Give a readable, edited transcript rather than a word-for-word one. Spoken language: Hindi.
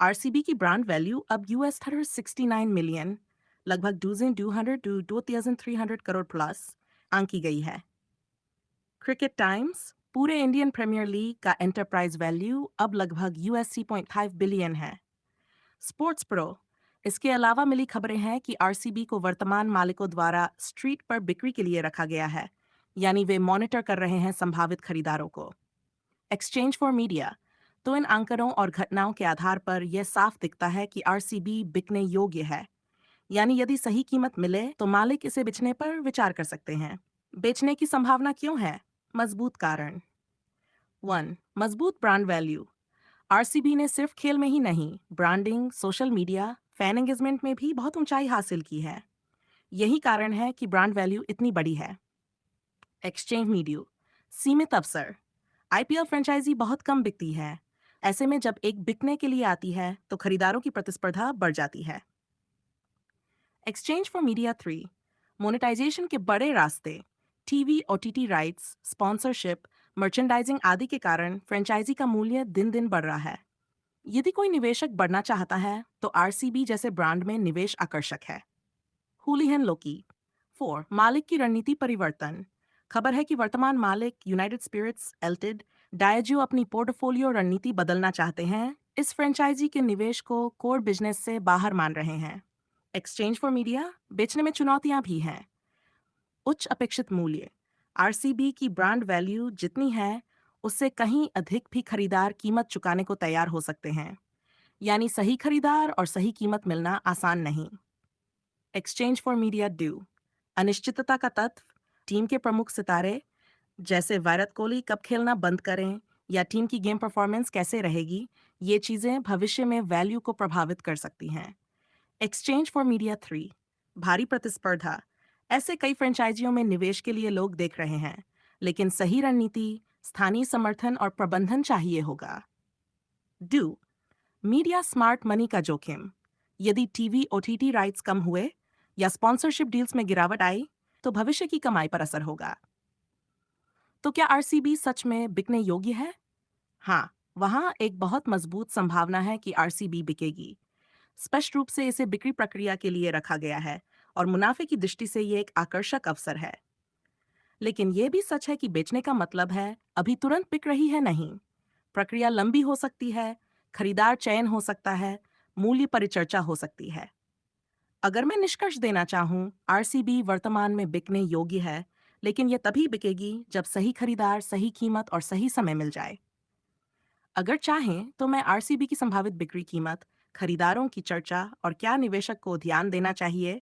आरसीबी की ब्रांड वैल्यू अब यूएस 169 मिलियन, लगभग 2,200 करोड़ प्लस आंकी गई है। क्रिकेट टाइम्स पूरे इंडियन प्रीमियर लीग का एंटरप्राइज वैल्यू अब लगभग यूएस 3.5 बिलियन है। स्पोर्ट्स प्रो इसके अलावा मिली खबरें हैं कि आरसीबी को वर्तमान मालिकों द्वारा स्ट्रीट पर बिक्री के लिए रखा गया है, यानी वे मॉनिटर कर रहे हैं संभावित खरीदारों को। एक्सचेंज फॉर मीडिया तो इन आंकड़ों और घटनाओं के आधार पर यह साफ दिखता है कि आरसीबी बिकने योग्य है, यानी यदि सही कीमत मिले तो मालिक इसे बेचने पर विचार कर सकते हैं। बेचने की संभावना क्यों है? मजबूत कारण। 1. मजबूत ब्रांड वैल्यू। आरसीबी ने सिर्फ खेल में ही नहीं, branding, social media, fan engagement में भी बहुत ऊंचाई हासिल की है। यही कारण है कि ब्रांड वैल्यू इतनी बड़ी है। एक्सचेंज मीडिया सीमित अवसर। आईपीएल फ्रेंचाइजी बहुत कम बिकती है। ऐसे में जब एक बिकने के लिए आती है तो खरीदारों की प्रतिस्पर्धा बढ़ जाती है। एक्सचेंज फॉर मीडिया 3 मोनेटाइजेशन के बड़े रास्ते। TV, OTT rights, sponsorship, merchandising आदि के कारण फ्रेंचाइजी का मूल्य दिन दिन बढ़ रहा है। यदि कोई निवेशक बढ़ना चाहता है तो आरसीबी जैसे ब्रांड में निवेश आकर्षक है। हुलिहन लोकी 4 मालिक की रणनीति परिवर्तन। खबर है कि वर्तमान मालिक यूनाइटेड स्पिरिट्स एल्टिड डायजो अपनी पोर्टफोलियो रणनीति बदलना चाहते हैं। इस फ्रेंचाइजी के निवेश को कोर बिजनेस से बाहर मान रहे हैं। एक्सचेंज फॉर मीडिया बेचने में चुनौतियां भी हैं। उच्च अपेक्षित मूल्य। आरसीबी की ब्रांड वैल्यू जितनी है, उससे कहीं अधिक भी खरीदार कीमत चुकाने को तैयार हो सकते हैं, यानी सही खरीदार और सही कीमत मिलना आसान नहीं। एक्सचेंज फॉर मीडिया ड्यू अनिश्चितता का तत्व। टीम के प्रमुख सितारे जैसे विराट कोहली कब खेलना बंद करें या टीम की गेम परफॉर्मेंस कैसे रहेगी, ये चीजें भविष्य में वैल्यू को प्रभावित कर सकती हैं। एक्सचेंज फॉर मीडिया 3 भारी प्रतिस्पर्धा। ऐसे कई फ्रेंचाइजियों में निवेश के लिए लोग देख रहे हैं, लेकिन सही रणनीति, स्थानीय समर्थन और प्रबंधन चाहिए होगा। डू मीडिया स्मार्ट मनी का जोखिम। यदि टीवी ओटीटी राइट्स कम हुए या स्पॉन्सरशिप डील्स में गिरावट आई तो भविष्य की कमाई पर असर होगा। तो क्या आरसीबी सच में बिकने योग्य है? हाँ, वहाँ एक बहुत मजबूत संभावना है कि आरसीबी बिकेगी। स्पष्ट रूप से इसे बिक्री प्रक्रिया के लिए रखा गया है और मुनाफे की दृष्टि से ये एक आकर्षक अवसर है। लेकिन ये भी सच है कि बेचने का मतलब है अभी तुरंत बिक रही है नहीं। प्रक्रिया लंबी हो सकती है, खरीदार चयन हो सकता है, मूल्य परिचर्चा हो सकती है। अगर मैं निष्कर्ष देना चाहूँ, आरसीबी वर्तमान में बिकने योग्य है, लेकिन यह तभी बिकेगी जब सही खरीदार, सही कीमत और सही समय मिल जाए। अगर चाहें तो मैं आरसीबी की संभावित बिक्री कीमत, खरीदारों की चर्चा और क्या निवेशक को ध्यान देना चाहिए